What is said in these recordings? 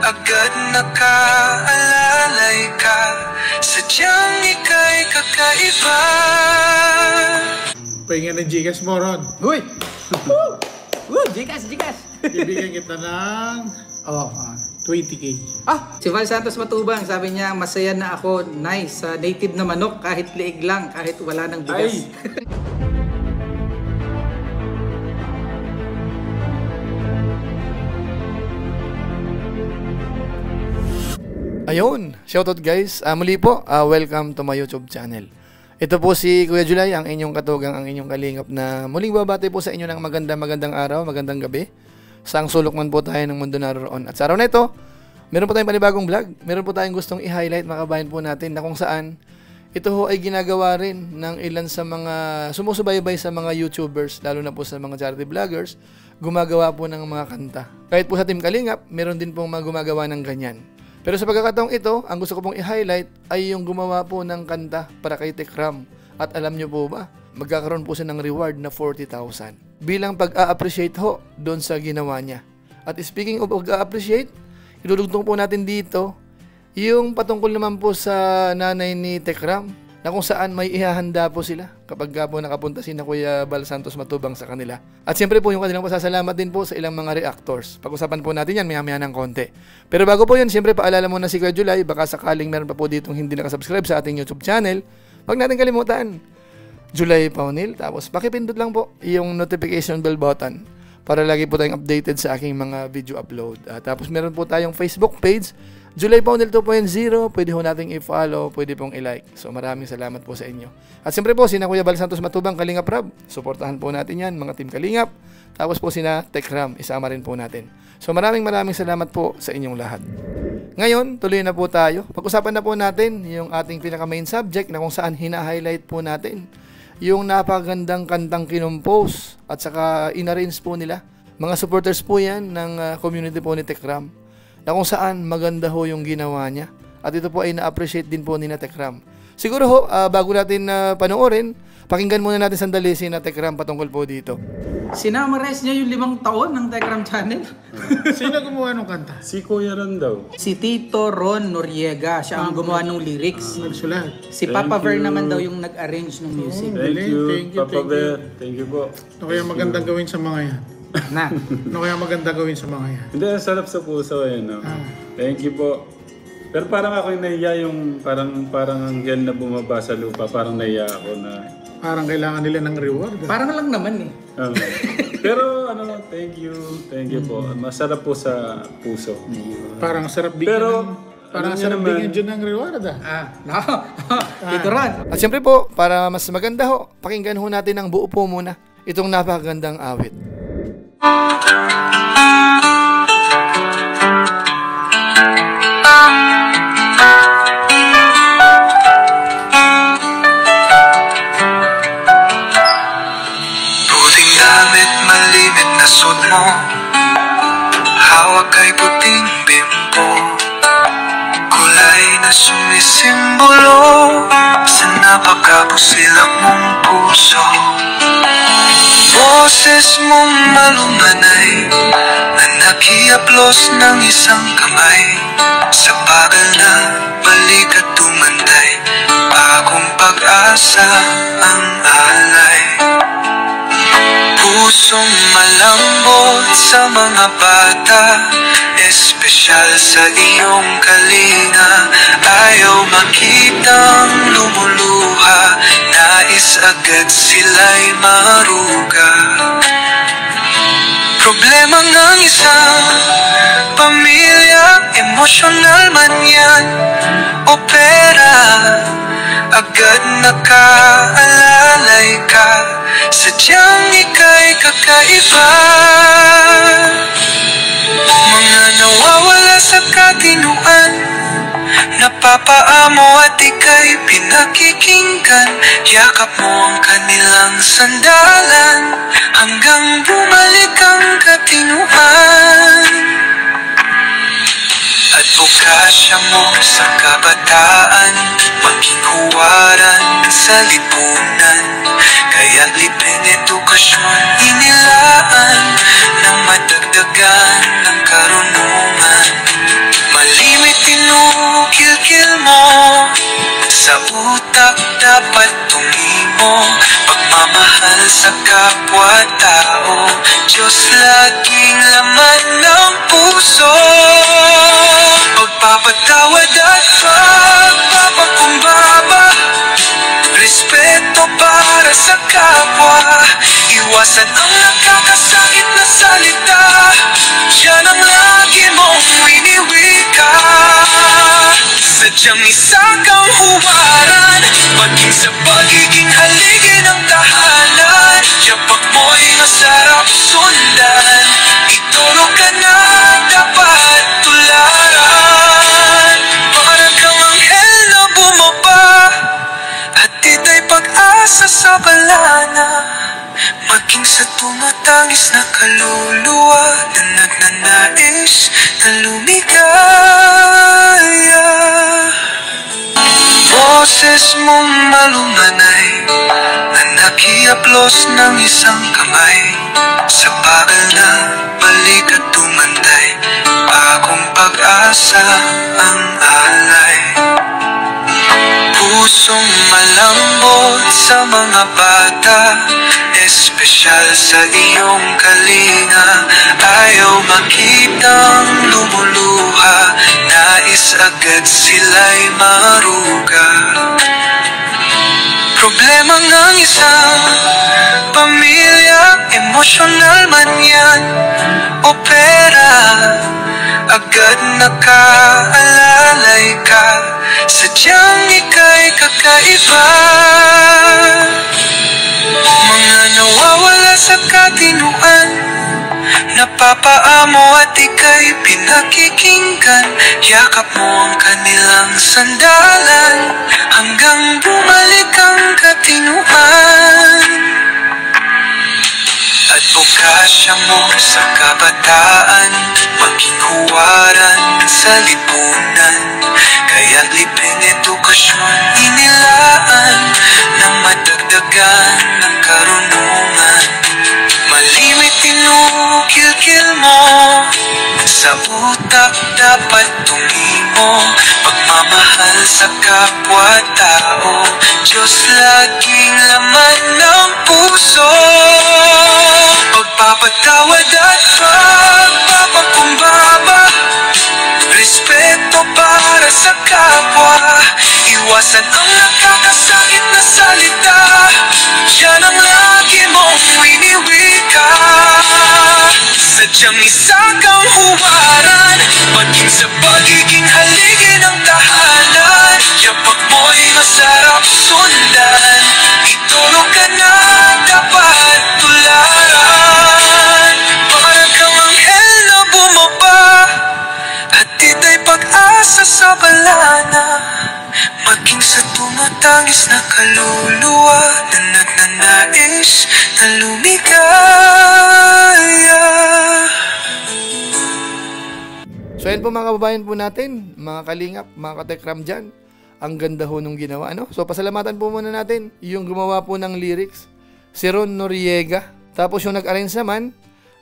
agad nakaalalay ka, sadyang ika'y kakaiba. Pahinga ng Gcash mo, Ron. Uy! Gcash! Bibigyan kita ng 20K. Si Val Santos Matubang, sabi niya, masaya na ako, nice, native na manok, kahit liig lang, kahit wala ng bigas. Ayun, shoutout guys. Muli po, welcome to my YouTube channel. Ito po si Kuya July, ang inyong katugang, ang inyong kalingap na muling babati po sa inyo ng magandang araw, magandang gabi. Saang sulok man po tayo ng mundo naroon. At sa araw na ito, meron po tayong panibagong vlog. Meron po tayong gustong i-highlight, mga kabayan po natin, na kung saan ito ho ay ginagawa rin ng ilan sa mga sumusubaybay sa mga YouTubers, lalo na po sa mga charity vloggers, gumagawa po ng mga kanta. Kahit po sa Team Kalingap, meron din pong mga gumagawa ng ganyan. Pero sa pagkakataong ito, ang gusto ko pong i-highlight ay yung gumawa po ng kanta para kay Tekram. At alam nyo po ba, magkakaroon po siya ng reward na 40,000 bilang pag-a-appreciate ho doon sa ginawa niya. At speaking of pag-a-appreciate, ilulugtong po natin dito yung patungkol naman po sa nanay ni Tekram, na kung saan may ihahanda po sila kapag po nakapunta si na Kuya Val Santos Matubang sa kanila. At siyempre po yung kanilang pasasalamat din po sa ilang mga reactors. Pag-usapan po natin yan maya-maya ng konti. Pero bago po yun, siyempre paalala muna si Kuya July, baka sakaling meron pa po ditong hindi nakasubscribe sa ating YouTube channel, huwag natin kalimutan, July Paunil, tapos pakipindot lang po yung notification bell button para lagi po tayong updated sa aking mga video upload. Tapos meron po tayong Facebook page, July Paunil 2.0, pwede ho nating i-follow, pwede pong i-like. So maraming salamat po sa inyo. At siyempre po, sina Kuya Val Santos Matubang, Kalingap Rab, suportahan po natin yan, mga Team Kalingap. Tapos po sina Tekram, isama rin po natin. So maraming salamat po sa inyong lahat. Ngayon, tuloy na po tayo. Pag-usapan na po natin yung ating pinaka-main subject na kung saan hina-highlight po natin yung napakagandang kantang kinumpose at saka in-arrange po nila. Mga supporters po yan ng community po ni Tekram, na kung saan maganda ho yung ginawa niya. At ito po ay na-appreciate din po ni Tekram. Siguro ho, bago natin panoorin, pakinggan muna natin sandali si Tekram patungkol po dito. Sinamarize niya yung 5 taon ng Tekram channel. Sino gumawa ng kanta? Si Kuya Ron daw. Si Tito Ron Noriega, siya ang gumawa ng lyrics. Nagsulat. Si Papa Ver naman daw yung nag-arrange ng music. Thank you, Papa Bear. Thank you po. Ano kaya magandang gawin sa mga yan? Ano kaya maganda gawin sa mga yan? Hindi, sarap sa puso yan. No? Thank you po. Pero parang ako yung nahiya yung parang hanggang na bumaba sa lupa. Parang nahiya ako na... Parang kailangan nila ng reward. Parang lang naman eh. Pero thank you po. Masarap po sa puso. Parang sarap bigyan. Parang sarap bigyan dyan ng reward Tito Ron. At siyempre po, para mas maganda ho, pakinggan ho natin ng buo po muna itong napakagandang awit. Puting damit, malimit na suot mo, hawak ay puting bimbo, kulay na sumisimbolo sa napakapusilak mong puso. Boses mong malumanay na nakiaplos ng isang kamay, sa bagal na balik at tumantay, bagong pag-asa ang alay. Pusong malambot sa mga bata, espesyal sa iyong kalinga, ayaw makitang lumuluha, nais agad sila'y maruga. Problema ng isang pamilya, emosyonal man yan o pera, agad nakaalalay ka, sadyang ika'y kakaiba. Mga nawawala sa katinuan, napapaamo at ika'y pinakikinggan, yakap mo ang kanilang sandalan, hanggang bumalik ang katinuan. Advokasya mo sa kabataan, maging huwaran sa lipunan, kaya libreng edukasyon inilaan, nang madagdagan ng karunungan. dapat tumimo. Pagmamahal sa kapwa-tao, Diyos laging laman ng puso. Pagpapatawad at pagpapakumbaba, respeto para sa kapwa. Iwasan ang nakakasakit na salita, yan ang lagi mong winiwika. Sadyang isa kang huwaran, maging sa pagiging haligi ng tahanan. Yapak mo'y masarap sundan, ituro ka na dapat tularan. Para kang anghel na bumaba, hatid ay pag-asa sa balana. Maging sa tumatangis na kaluluwa na nagnanais na lumigaya. Boses mong malumanay na nakiaplos ng isang kamay. Sa bagal na balik at tumantay, bagong pag-asa ang alay. Pusong malambot sa mga bata, espesyal sa iyong kalinga. Ayaw makitang lumuluha, nais agad sila'y maruga. Problema ng isang pamilya, emosyonal man yan o pera, agad nakaalalay ka. Sadyang ika'y kakaiba, mga nawawala sa katinuan, napapaamo at ika'y pinakikinggan. Yakap mo ang kanilang sandalan, hanggang bumalik ang katinuan. Advokasya mo sa kabataan, maging huwaran sa lipunan. Kaya libreng edukasyon inilaan, nang madagdagan ng karunungan. Malimit tinukil-kil mo, sa utak dapat tumimo. Pagmamahal sa kapwa-tao, Diyos laging laman ng puso. Pagpapatawad at pagpapakumbaba, respeto para sa kapwa. Iwasan ang nakakasakit na salita, yan ang lagi mong winiwika. Sadyang isa kang huwaran, maging sa pagiging haligi ng tahanan. Yapak mo'y masarap sundan, ituro ka na dapat tularan. Para kang anghel na bumaba, hatid ay pag-asa sa balana. Maging sa tumatangis na kaluluwa na nagnanais na lumigaya. So ayun po mga kababayan po natin, mga kalingap, mga katekram dyan. Ang ganda ho nung ginawa, ano? So pasalamatan po muna natin yung gumawa po ng lyrics, si Ron Noriega. Tapos yung nag-arrange naman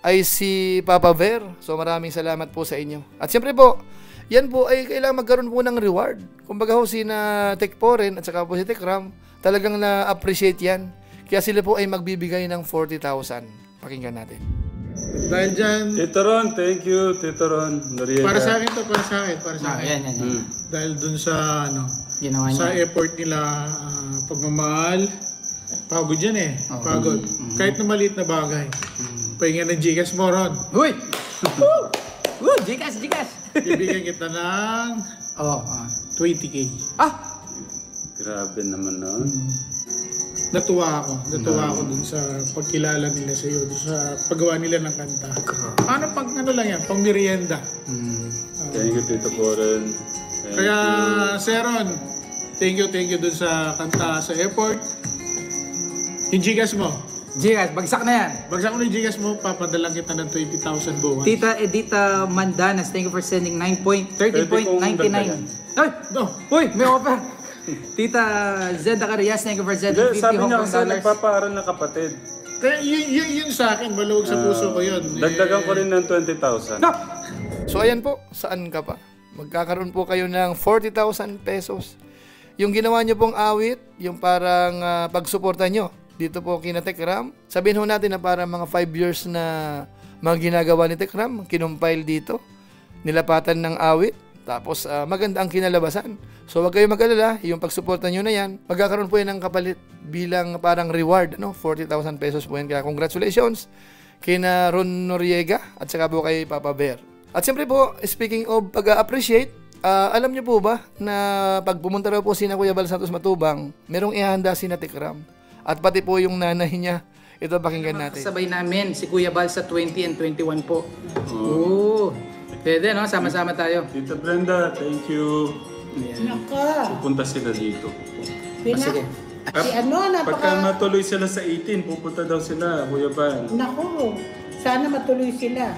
ay si Papa Ver. So maraming salamat po sa inyo. At siyempre po, yan po ay kailangan magkaroon po ng reward. Kumbaga ho si na Tekporen at saka po si Tekram, talagang na-appreciate yan. Kaya sila po ay magbibigay ng 40,000. Pakinggan natin. Dahil dyan, Tito Ron, thank you, Tito Ron Noriega. para sa akin to, para sa akin, para sa akin. Yan. Dahil dun sa, ano, Ginawa sa niya. effort nila, pagmamahal, pagod yan eh, Oo. pagod. Kahit na maliit na bagay. Pahinga ng Gcash mo, Ron. Uy! Jikas! Bibigyan kita ng Oo. 20K. Grabe naman nun. Natuwa ako dun sa pagkilala nila sa iyo, dun sa paggawa nila ng kanta. Ano pag ano lang yan, pang merienda. Thank you, Tito Poren. Kaya, Seron, thank you dun sa kanta sa airport. Yung Gcash mo, Jikas, bagsak na yan. bagsak mo yung Gcash mo, papadalang kita ng 20,000 buwan. Tita Edita Mandanas, thank you for sending 13.99. Ay! No, Uy, may offer! Tita Zeda Carias, thank you for sending Hindi, 50 sabi Hong niya Kong kasi dollars. nagpapaaral na kapatid. kaya yun sa akin, maluwag sa puso ko yun. Dagdagan ko rin ng 20,000. No! So ayan po, saan ka pa? Magkakaroon po kayo ng 40,000 pesos. yung ginawa nyo pong awit, yung parang pagsuporta nyo dito po kina Tekram. Sabihin ho natin na parang mga 5 years na mga ginagawa ni Tekram, kinumpile dito, nilapatan ng awit, tapos maganda ang kinalabasan. So wag kayo mag-alala, yung pagsuporta nyo na yan, magkakaroon po yan ng kapalit bilang parang reward, 40,000 pesos po yan. Kaya congratulations kina Ron Noriega at saka po kay Papa Bear. At siyempre po, speaking of pag-appreciate, alam niyo po ba na pag pumunta raw po si Kuya Bal Santos Matubang, merong ihanda si Tekram. At pati po yung nanay niya. Ito, pakinggan natin. Sabay namin si Kuya Bal sa 20 and 21 po. Oo. Pwede, no? Sama-sama tayo. Tita Brenda, thank you. Naka, Pupunta sila dito. Sige. si ano, Pagka napaka, matuloy sila sa 18, pupunta daw sila, Kuya Bal. naku, sana matuloy sila.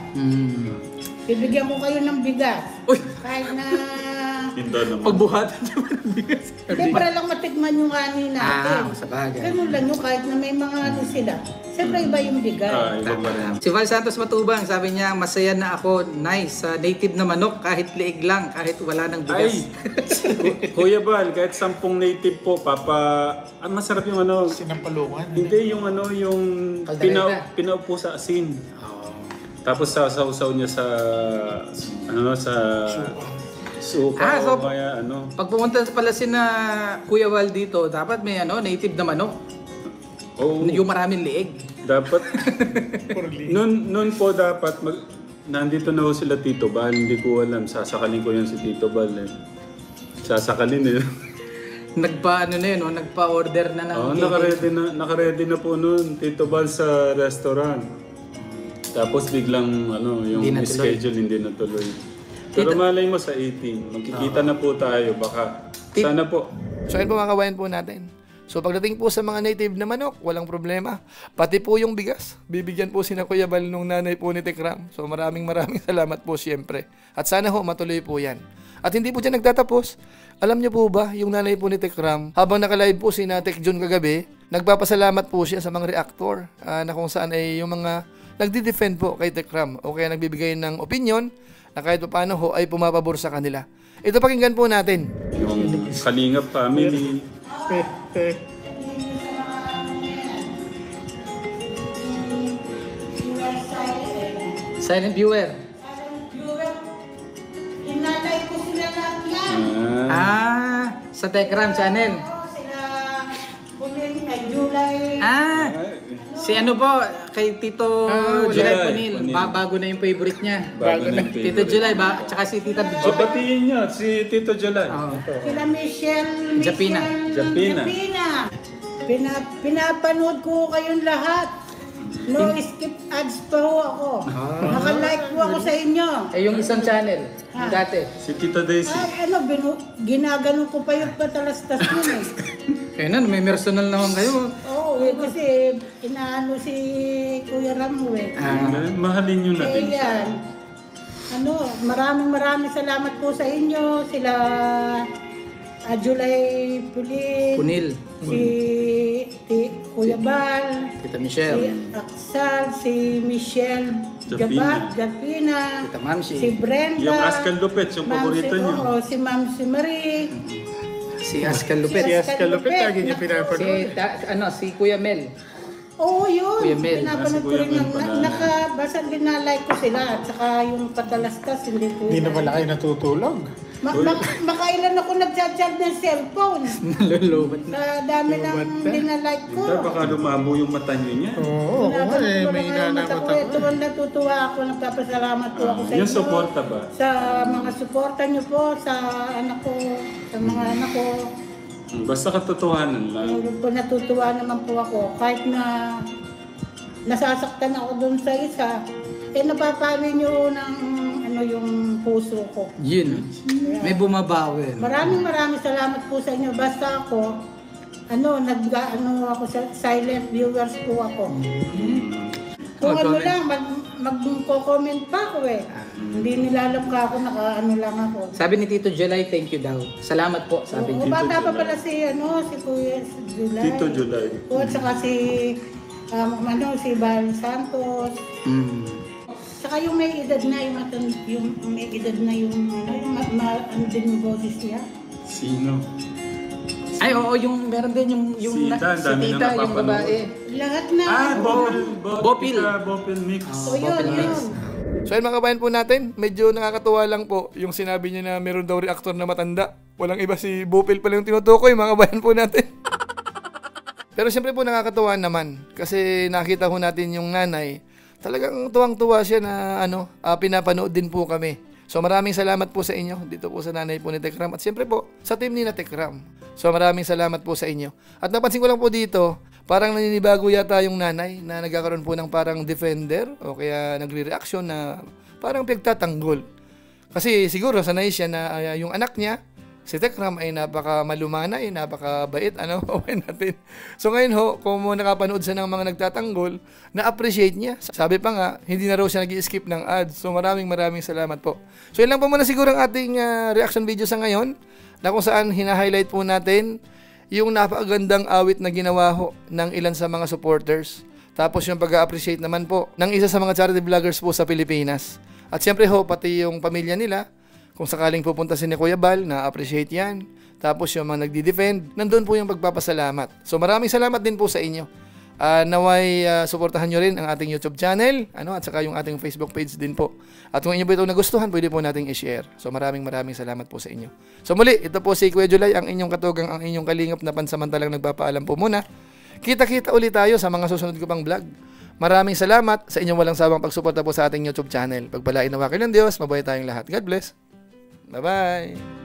Bibigyan ko kayo ng bigas. Uy! Kahit na, Hindi naman. Pagbuhatan niyo ba ng bigas? hindi para lang matikman yung ani natin. sa bagay. Ganun lang yun, kahit na may mga ano sila. Siyempre iba yung bigas. Iba pa rin. Si Val Santos Matubang, sabi niya, masaya na ako, nice, sa native na manok, kahit liig lang, kahit wala ng bigas. Ay! Kuya Bal, kahit 10 native po, ang masarap yung ano, Sinampalungan. hindi yung ano, yung Kaldereta. pinaupo sa asin. Tapos sasaw-saw niya sa, sa suka So, o kaya ano. Pag pumunta pala si na Kuya Val dito, dapat may native na manok, Oh, yung maraming liig. dapat, nun po dapat, nandito na ho sila Tito Bal, hindi ko alam, sasakalin ko yan si Tito Bal eh. Sasakalin eh. Nagpa-order na ng Naka-ready na po nun, Tito Bal sa restaurant. Tapos biglang yung Hindi natuloy. schedule hindi natuloy. Pero malay mo sa 18, magkikita na po tayo, baka sana po. So ayun po mga kawayan po natin. So pagdating po sa mga native na manok, walang problema. Pati po yung bigas, bibigyan po si Kuya Bal nung nanay po ni Tekram. So maraming salamat po siyempre. At sana ho matuloy po yan. At hindi po dyan nagtatapos. Alam niyo po ba, yung nanay po ni Tekram, habang nakalive po si Tek Jun kagabi, nagpapasalamat po siya sa mga reactor na kung saan ay yung mga nagdi-defend po kay Tekram o kaya nagbibigay ng opinion na kahit paano ho ay pumapabor sa kanila. Ito pakinggan po natin. Yung Kalingap family. Silent viewer. Inalay ko sila lahat yan. Sa Tekram channel. Sila, Punil, kay July. Si ano po, kay Tito July July Punil. Punil. Bago na yung favorite niya. Bago na yung Tito favorite. July, tsaka si Tita July. Batiin niyo, si Tito July. Sila Michelle Japina. Japina. Pinapanood ko kayong lahat. No skip ads pa ho ako. Naka-like po ako sa inyo. Yung isang channel, yung dati. Si Tita Daisy. Ginagano ko pa yung patalastas yun eh. Kaya na, may personal naman kayo. Oo, kasi inaano si Kuya Ramo eh. Mahalin niyo na din siya. Ayan. Maraming salamat po sa inyo. Sila July Punil, si Kuya Bal, Tita si Michelle, Aksal, si Michelle Japina. Japina, Tita Mamsi, si Brenda, Yung Ascal Lopez, yung paborito niyo. si Ma'am si Marie, si Ascal Lupet, Si Ascal Lupet, lagi niya pinapanood. si Kuya Mel. Oo, yun. Kuya Mel. Pinapanood ko Kuya rin Mel yung pala. basta dinalike ko sila at saka yung patalastas hindi ko. Hindi na pala kayo natutulog. Makailan ako nagchat-chat ng cellphone. Nalulubat na. Sa dami ng dinalike ko. Hindi, baka lumabo yung mata niyo niya. Oo, nga eh, may inanamot ako. Ito ang natutuwa ako. Nagpapasalamat po ako sa inyo. Yung suporta ba? Sa mga suporta niyo po sa anak ko, sa mga anak ko. Basta katotohanan lang. Natutuwa naman po ako. Kahit na nasasaktan ako doon sa isa, napapawi niyo ng yung puso ko. Yun. May bumabawi. Maraming salamat po sa inyo. Basta ako, ako sa silent viewers po ako. Kung lang, magko-comment pa ako eh. Hindi nilalam ka ako, lang ako. Sabi ni Tito July, thank you daw. Salamat po, sabi O niya. bata pa pala si Kuya July. Tito July. O at saka si Val Santos. Saka yung may edad na, yung may edad na yung din yung boses niya. Sino? Ay, oo, yung meron din yung Si Dan, si dami tita, na yung napapanood. babae. Lahat na. Bopil. Bopil mix. O yun, yun. So yun mga kabayan po natin, medyo nakakatuwa lang po yung sinabi niya na meron daw reactor na matanda. Walang iba, si Bopil pala yung tinutukoy mga kabayan po natin. Pero siyempre po nakakatuwa naman kasi nakita ho natin yung nanay. Talagang tuwang-tuwa siya na pinapanood din po kami. So maraming salamat po sa inyo dito po sa nanay po ni Tekram at siyempre po sa team ni na Tekram. So maraming salamat po sa inyo. At napansin ko lang po dito, parang naninibago yata yung nanay na nagkakaroon po ng parang defender o kaya nagre-reaction na parang pagtatanggol. Kasi siguro sanay siya na yung anak niya, si Tekram ay napaka malumanay, napaka bait, okay natin. So ngayon ho, kung nakapanood siya ng mga nagtatanggol, na-appreciate niya. Sabi pa nga, hindi na raw siya nag-skip ng ads. So maraming salamat po. So yun lang po muna siguro ang ating reaction video sa ngayon, na kung saan hina-highlight po natin yung napakagandang awit na ginawa ho ng ilan sa mga supporters. Tapos yung pag-appreciate naman po ng isa sa mga charity vloggers po sa Pilipinas. At siyempre ho, pati yung pamilya nila, kung sakaling pupunta si ni Kuya Bal, na-appreciate yan. Tapos yung mga nagdi-defend, nandun po yung pagpapasalamat. So maraming salamat din po sa inyo. Naway suportahan nyo rin ang ating YouTube channel, at saka yung ating Facebook page din po. At kung inyo po ito nagustuhan, pwede po nating i-share. So maraming salamat po sa inyo. So muli, ito po si Kuya Julay, ang inyong katugang, ang inyong kalingap na pansamantalang nagpapaalam po muna. Kita-kita ulit tayo sa mga susunod ko pang vlog. Maraming salamat sa inyong walang sawang pagsuporta po sa ating YouTube channel. Pagpalain nawa kayo ng Diyos, mabuhay tayong lahat. God bless. Bye-bye!